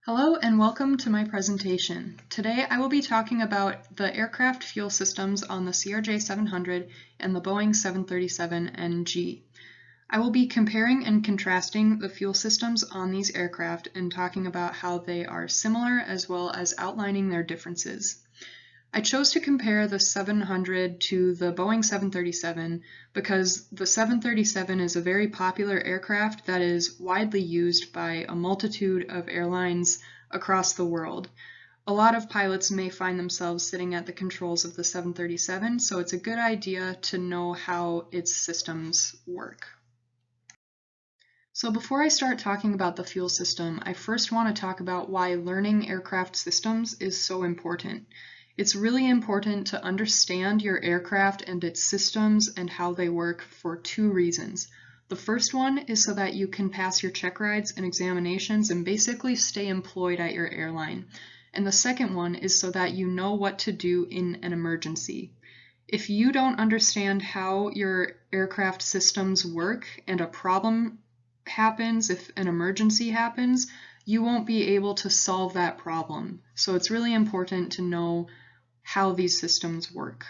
Hello and welcome to my presentation. Today I will be talking about the aircraft fuel systems on the CRJ-700 and the Boeing 737NG. I will be comparing and contrasting the fuel systems on these aircraft and talking about how they are similar as well as outlining their differences. I chose to compare the 700 to the Boeing 737 because the 737 is a very popular aircraft that is widely used by a multitude of airlines across the world. A lot of pilots may find themselves sitting at the controls of the 737, so it's a good idea to know how its systems work. So before I start talking about the fuel system, I first want to talk about why learning aircraft systems is so important. It's really important to understand your aircraft and its systems and how they work for two reasons. The first one is so that you can pass your check rides and examinations and basically stay employed at your airline. And the second one is so that you know what to do in an emergency. If you don't understand how your aircraft systems work and a problem happens, if an emergency happens, you won't be able to solve that problem. So it's really important to know how these systems work.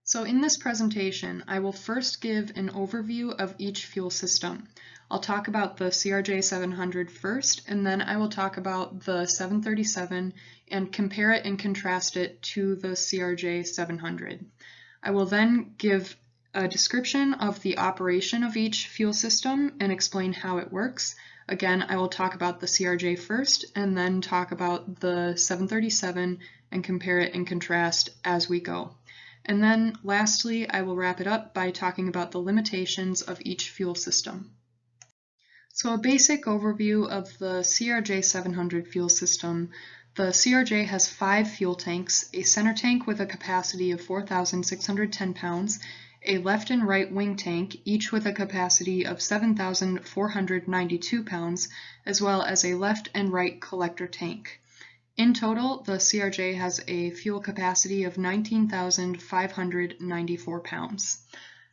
So in this presentation, I will first give an overview of each fuel system. I'll talk about the CRJ-700 first, and then I will talk about the 737 and compare it and contrast it to the CRJ-700. I will then give a description of the operation of each fuel system and explain how it works. Again, I will talk about the CRJ first and then talk about the 737 and compare it and contrast as we go. And then lastly, I will wrap it up by talking about the limitations of each fuel system. So a basic overview of the CRJ-700 fuel system. The CRJ has 5 fuel tanks, a center tank with a capacity of 4,610 pounds, a left and right wing tank, each with a capacity of 7,492 pounds, as well as a left and right collector tank. In total, the CRJ has a fuel capacity of 19,594 pounds.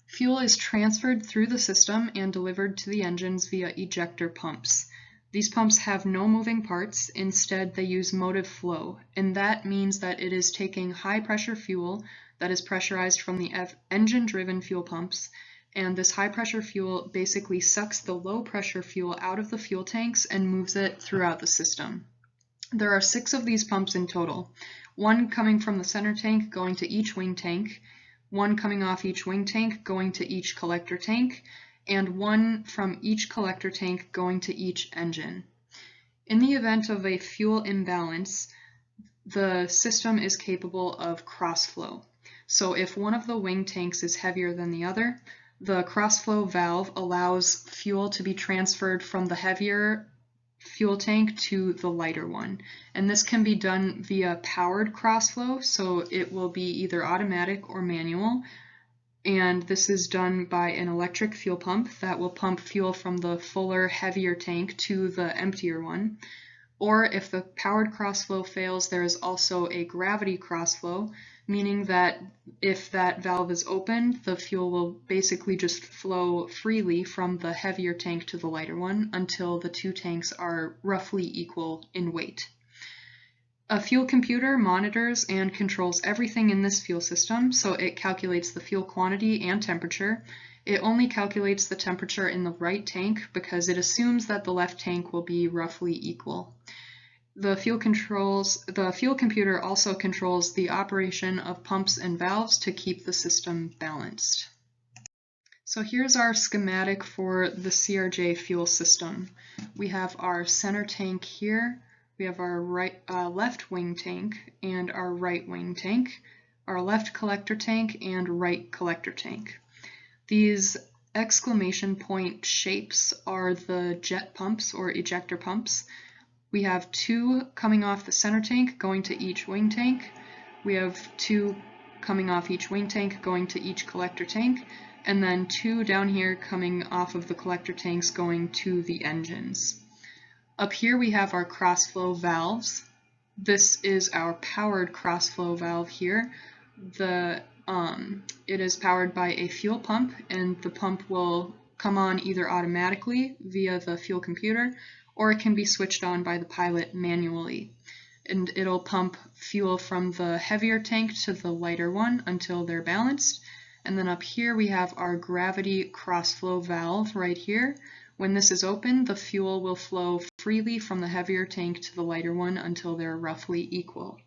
Fuel is transferred through the system and delivered to the engines via ejector pumps. These pumps have no moving parts, instead they use motive flow, and that means that it is taking high pressure fuel that is pressurized from the engine-driven fuel pumps, and this high pressure fuel basically sucks the low pressure fuel out of the fuel tanks and moves it throughout the system. There are 6 of these pumps in total, 1 coming from the center tank going to each wing tank, 1 coming off each wing tank going to each collector tank, and 1 from each collector tank going to each engine. In the event of a fuel imbalance, the system is capable of crossflow. So if one of the wing tanks is heavier than the other, the crossflow valve allows fuel to be transferred from the heavier fuel tank to the lighter one. And this can be done via powered crossflow, so it will be either automatic or manual. And this is done by an electric fuel pump that will pump fuel from the fuller, heavier tank to the emptier one. Or if the powered crossflow fails, there is also a gravity crossflow, meaning that if that valve is opened, the fuel will basically just flow freely from the heavier tank to the lighter one until the 2 tanks are roughly equal in weight. A fuel computer monitors and controls everything in this fuel system, so it calculates the fuel quantity and temperature. It only calculates the temperature in the right tank because it assumes that the left tank will be roughly equal. The fuel computer also controls the operation of pumps and valves to keep the system balanced. So here's our schematic for the CRJ fuel system. We have our center tank here. We have our left wing tank and our right wing tank, our left collector tank and right collector tank. These exclamation point shapes are the jet pumps or ejector pumps. We have 2 coming off the center tank going to each wing tank. We have 2 coming off each wing tank going to each collector tank, and then 2 down here coming off of the collector tanks going to the engines. Up here we have our crossflow valves. This is our powered crossflow valve here. It is powered by a fuel pump, and the pump will come on either automatically via the fuel computer or it can be switched on by the pilot manually. And it'll pump fuel from the heavier tank to the lighter one until they're balanced. And then up here we have our gravity cross-flow valve right here. When this is open, the fuel will flow freely from the heavier tank to the lighter one until they're roughly equal.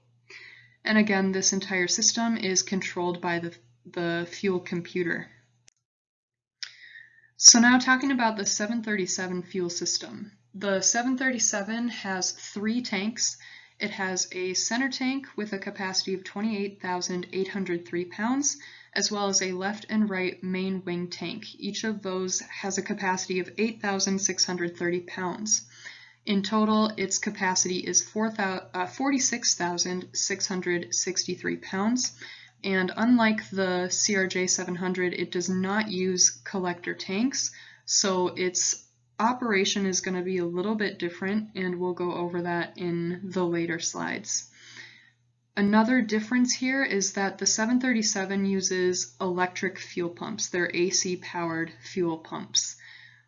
And again, this entire system is controlled by the fuel computer. So now talking about the 737 fuel system. The 737 has 3 tanks. It has a center tank with a capacity of 28,803 pounds, as well as a left and right main wing tank. Each of those has a capacity of 8,630 pounds. In total, its capacity is 46,663 pounds. And unlike the CRJ-700, it does not use collector tanks, so its operation is going to be a little bit different, and we'll go over that in the later slides. Another difference here is that the 737 uses electric fuel pumps. They're AC-powered fuel pumps.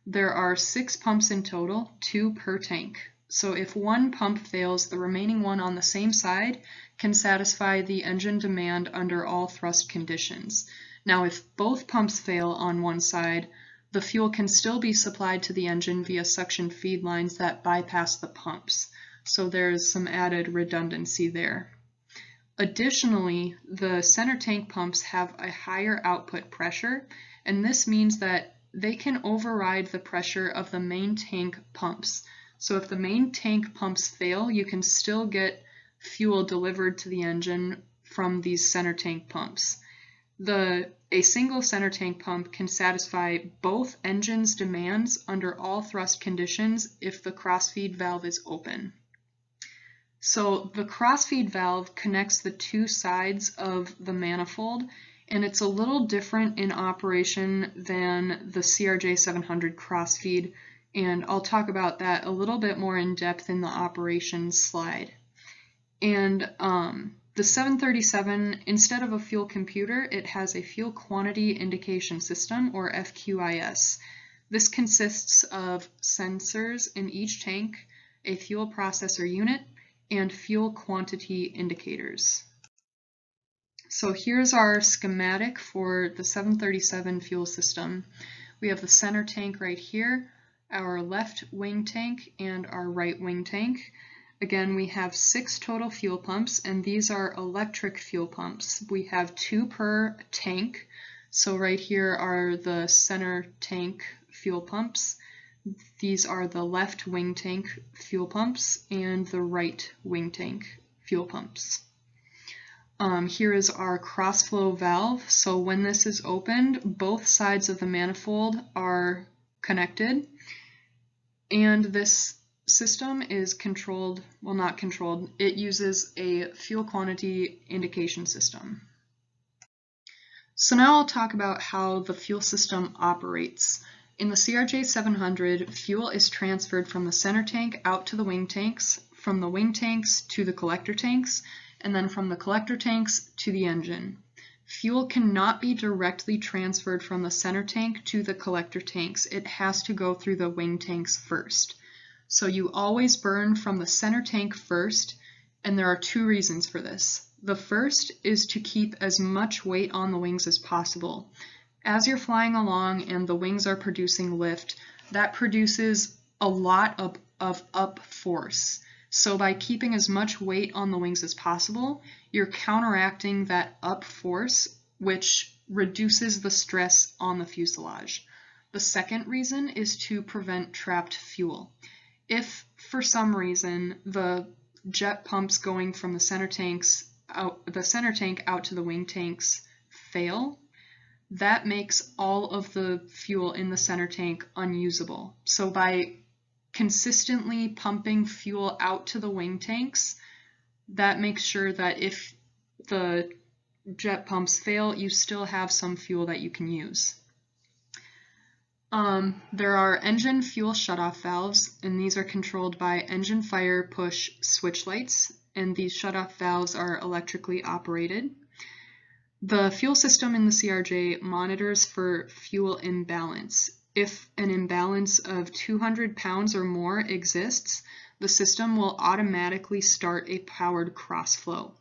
There are 6 pumps in total, 2 per tank. So if one pump fails, the remaining one on the same side can satisfy the engine demand under all thrust conditions. Now, if both pumps fail on one side, the fuel can still be supplied to the engine via suction feed lines that bypass the pumps. So there's some added redundancy there. Additionally, the center tank pumps have a higher output pressure, and this means that they can override the pressure of the main tank pumps. So if the main tank pumps fail, you can still get fuel delivered to the engine from these center tank pumps. A single center tank pump can satisfy both engines' demands under all thrust conditions if the crossfeed valve is open. So the crossfeed valve connects the 2 sides of the manifold, and it's a little different in operation than the CRJ-700 crossfeed, and I'll talk about that a little bit more in depth in the operations slide. And the 737, instead of a fuel computer, it has a fuel quantity indication system, or FQIS. This consists of sensors in each tank, a fuel processor unit, and fuel quantity indicators. So here's our schematic for the 737 fuel system. We have the center tank right here, our left wing tank, and our right wing tank. Again, we have 6 total fuel pumps, and these are electric fuel pumps. We have 2 per tank. So right here are the center tank fuel pumps. These are the left wing tank fuel pumps and the right wing tank fuel pumps. Here is our cross-flow valve. So when this is opened, both sides of the manifold are connected, and this system is controlled, well, not controlled, it uses a fuel quantity indication system. So now I'll talk about how the fuel system operates. In the CRJ-700, fuel is transferred from the center tank out to the wing tanks, from the wing tanks to the collector tanks, and then from the collector tanks to the engine. Fuel cannot be directly transferred from the center tank to the collector tanks. It has to go through the wing tanks first. So you always burn from the center tank first, and there are 2 reasons for this. The first is to keep as much weight on the wings as possible. As you're flying along and the wings are producing lift, that produces a lot of up force. So by keeping as much weight on the wings as possible, you're counteracting that up force, which reduces the stress on the fuselage. The second reason is to prevent trapped fuel. If for some reason the jet pumps going from the center tank out to the wing tanks fail, that makes all of the fuel in the center tank unusable. So by consistently pumping fuel out to the wing tanks, that makes sure that if the jet pumps fail, you still have some fuel that you can use. There are engine fuel shutoff valves, and these are controlled by engine fire push switch lights, and these shutoff valves are electrically operated. The fuel system in the CRJ monitors for fuel imbalance. if an imbalance of 200 pounds or more exists, the system will automatically start a powered crossflow.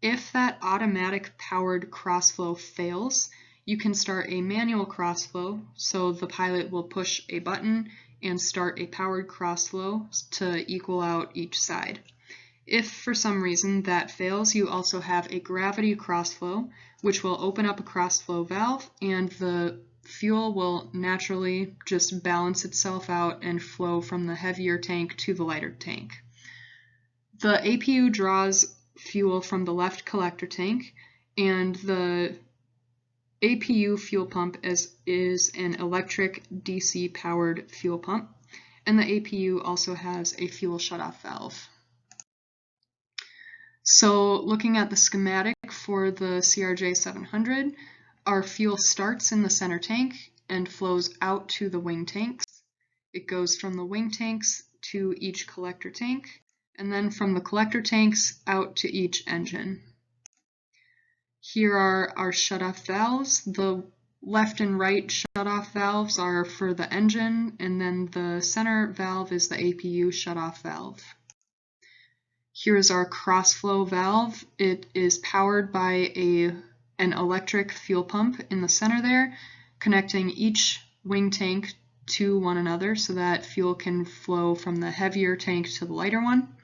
If that automatic powered crossflow fails, you can start a manual crossflow, so the pilot will push a button and start a powered crossflow to equal out each side. If for some reason that fails, you also have a gravity crossflow, which will open up a crossflow valve and the fuel will naturally just balance itself out and flow from the heavier tank to the lighter tank. The APU draws fuel from the left collector tank, and the APU fuel pump is an electric DC powered fuel pump, and the APU also has a fuel shutoff valve. So looking at the schematic for the CRJ-700, our fuel starts in the center tank and flows out to the wing tanks. It goes from the wing tanks to each collector tank, and then from the collector tanks out to each engine. Here are our shutoff valves. The left and right shutoff valves are for the engine, and then the center valve is the APU shutoff valve. Here's our crossflow valve. It is powered by an electric fuel pump in the center there, connecting each wing tank to one another so that fuel can flow from the heavier tank to the lighter one.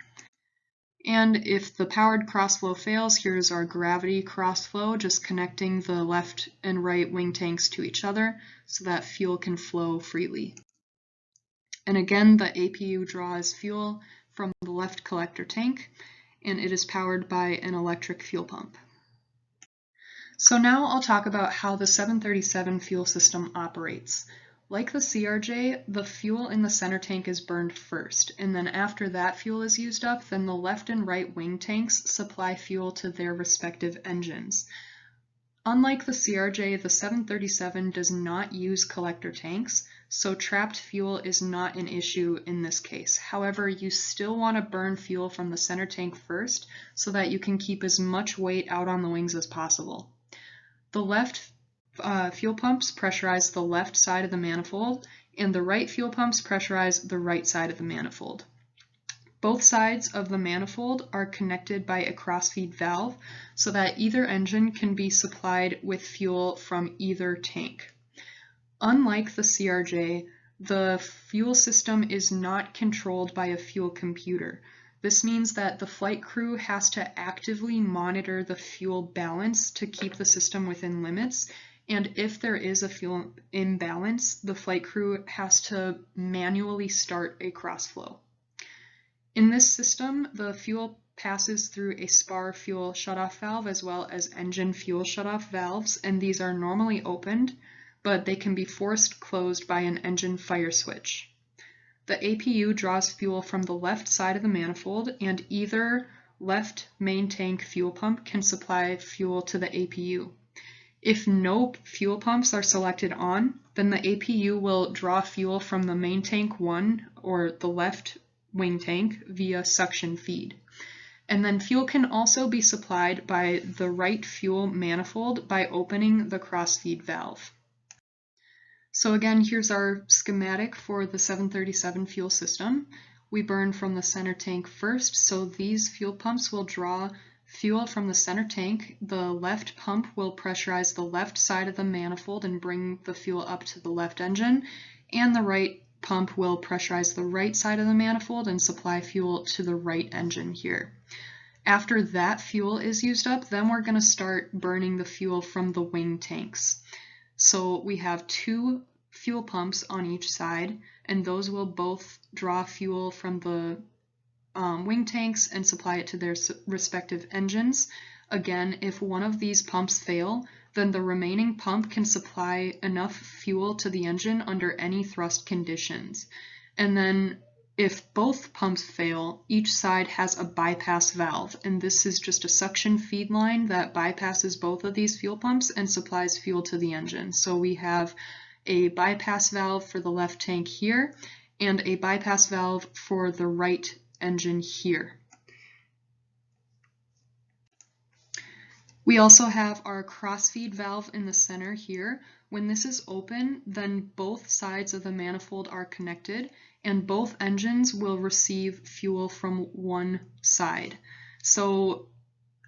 And if the powered crossflow fails, here's our gravity crossflow, just connecting the left and right wing tanks to each other so that fuel can flow freely. And again, the APU draws fuel from the left collector tank, and it is powered by an electric fuel pump. So now I'll talk about how the 737 fuel system operates. Like the CRJ, the fuel in the center tank is burned first, and then after that fuel is used up, then the left and right wing tanks supply fuel to their respective engines. Unlike the CRJ, the 737 does not use collector tanks, so trapped fuel is not an issue in this case. However, you still want to burn fuel from the center tank first so that you can keep as much weight out on the wings as possible. The left fuel pumps pressurize the left side of the manifold, and the right fuel pumps pressurize the right side of the manifold. Both sides of the manifold are connected by a crossfeed valve so that either engine can be supplied with fuel from either tank. Unlike the CRJ, the fuel system is not controlled by a fuel computer. This means that the flight crew has to actively monitor the fuel balance to keep the system within limits, and if there is a fuel imbalance, the flight crew has to manually start a crossflow. In this system, the fuel passes through a spar fuel shutoff valve as well as engine fuel shutoff valves, and these are normally opened, but they can be forced closed by an engine fire switch. The APU draws fuel from the left side of the manifold, and either left main tank fuel pump can supply fuel to the APU. If no fuel pumps are selected on, then the APU will draw fuel from the main tank 1 or the left wing tank via suction feed. And then fuel can also be supplied by the right fuel manifold by opening the crossfeed valve. So again, here's our schematic for the 737 fuel system. We burn from the center tank first, so these fuel pumps will draw fuel from the center tank. The left pump will pressurize the left side of the manifold and bring the fuel up to the left engine, and the right pump will pressurize the right side of the manifold and supply fuel to the right engine here. After that fuel is used up, then we're going to start burning the fuel from the wing tanks. So we have two fuel pumps on each side, and those will both draw fuel from the wing tanks and supply it to their respective engines. Again, if one of these pumps fail, then the remaining pump can supply enough fuel to the engine under any thrust conditions. And then if both pumps fail, each side has a bypass valve, and this is just a suction feed line that bypasses both of these fuel pumps and supplies fuel to the engine. So we have a bypass valve for the left tank here and a bypass valve for the right engine here. We also have our crossfeed valve in the center here. When this is open, then both sides of the manifold are connected and both engines will receive fuel from one side. So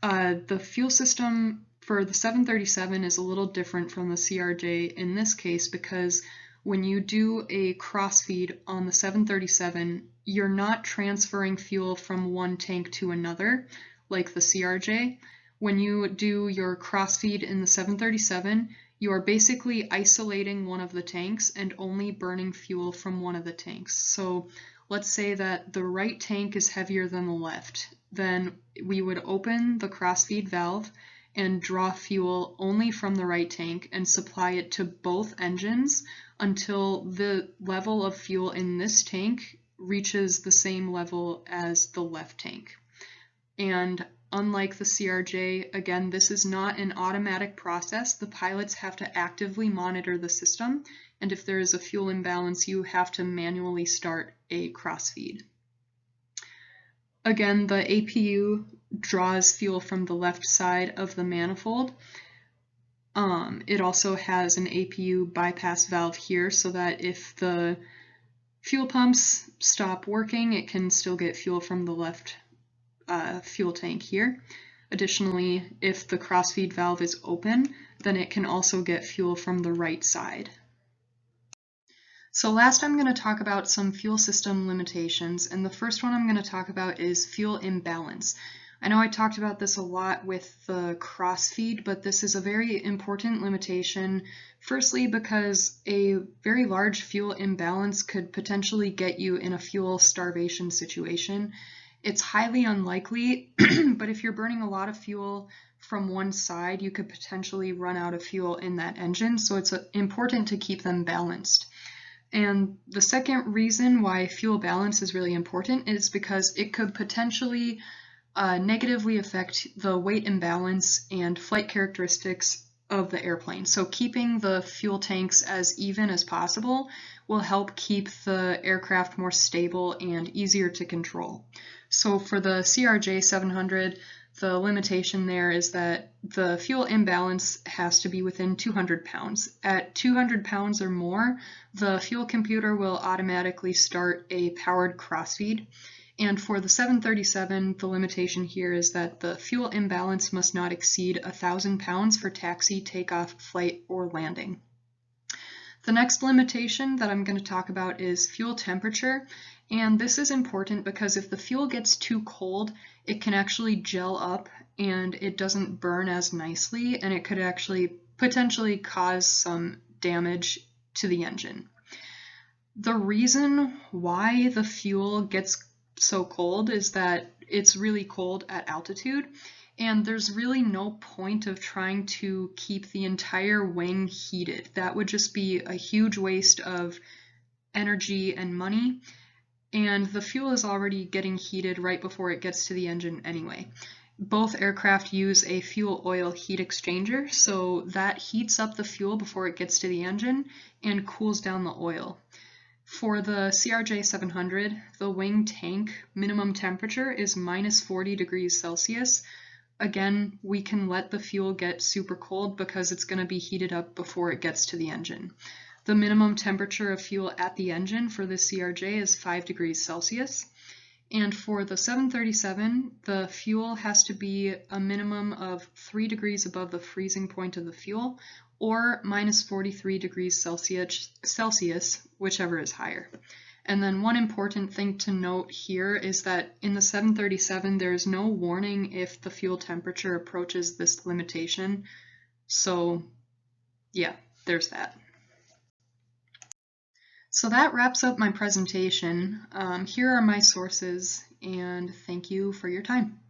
the fuel system for the 737 is a little different from the CRJ in this case because when you do a crossfeed on the 737, you're not transferring fuel from one tank to another like the CRJ. When you do your crossfeed in the 737, you are basically isolating one of the tanks and only burning fuel from one of the tanks. So let's say that the right tank is heavier than the left. Then we would open the crossfeed valve and draw fuel only from the right tank and supply it to both engines until the level of fuel in this tank reaches the same level as the left tank. And unlike the CRJ, again, this is not an automatic process. The pilots have to actively monitor the system, and if there is a fuel imbalance, you have to manually start a crossfeed. Again, the APU draws fuel from the left side of the manifold. It also has an APU bypass valve here so that if the fuel pumps stop working, it can still get fuel from the left fuel tank here. Additionally, if the crossfeed valve is open, then it can also get fuel from the right side. So last I'm going to talk about some fuel system limitations, and the first one I'm going to talk about is fuel imbalance. I know I talked about this a lot with the crossfeed, but this is a very important limitation. Firstly, because a very large fuel imbalance could potentially get you in a fuel starvation situation. It's highly unlikely, but if you're burning a lot of fuel from one side, you could potentially run out of fuel in that engine, so it's important to keep them balanced. And the second reason why fuel balance is really important is because it could potentially negatively affect the weight imbalance and flight characteristics of the airplane. So keeping the fuel tanks as even as possible will help keep the aircraft more stable and easier to control. So for the CRJ-700, the limitation there is that the fuel imbalance has to be within 200 pounds. At 200 pounds or more, the fuel computer will automatically start a powered crossfeed. And for the 737, the limitation here is that the fuel imbalance must not exceed 1,000 pounds for taxi, takeoff, flight, or landing. The next limitation that I'm going to talk about is fuel temperature. And this is important because if the fuel gets too cold, it can actually gel up and it doesn't burn as nicely, and it could actually potentially cause some damage to the engine. The reason why the fuel gets so cold is that it's really cold at altitude, and there's really no point of trying to keep the entire wing heated. That would just be a huge waste of energy and money. And the fuel is already getting heated right before it gets to the engine anyway. Both aircraft use a fuel oil heat exchanger, so that heats up the fuel before it gets to the engine and cools down the oil. For the CRJ-700, the wing tank minimum temperature is -40 degrees Celsius. Again, we can let the fuel get super cold because it's going to be heated up before it gets to the engine. The minimum temperature of fuel at the engine for the CRJ is 5 degrees Celsius. And for the 737, the fuel has to be a minimum of 3 degrees above the freezing point of the fuel, or -43 degrees Celsius, whichever is higher. And then one important thing to note here is that in the 737, there is no warning if the fuel temperature approaches this limitation. So yeah, there's that. So that wraps up my presentation. Here are my sources, and thank you for your time.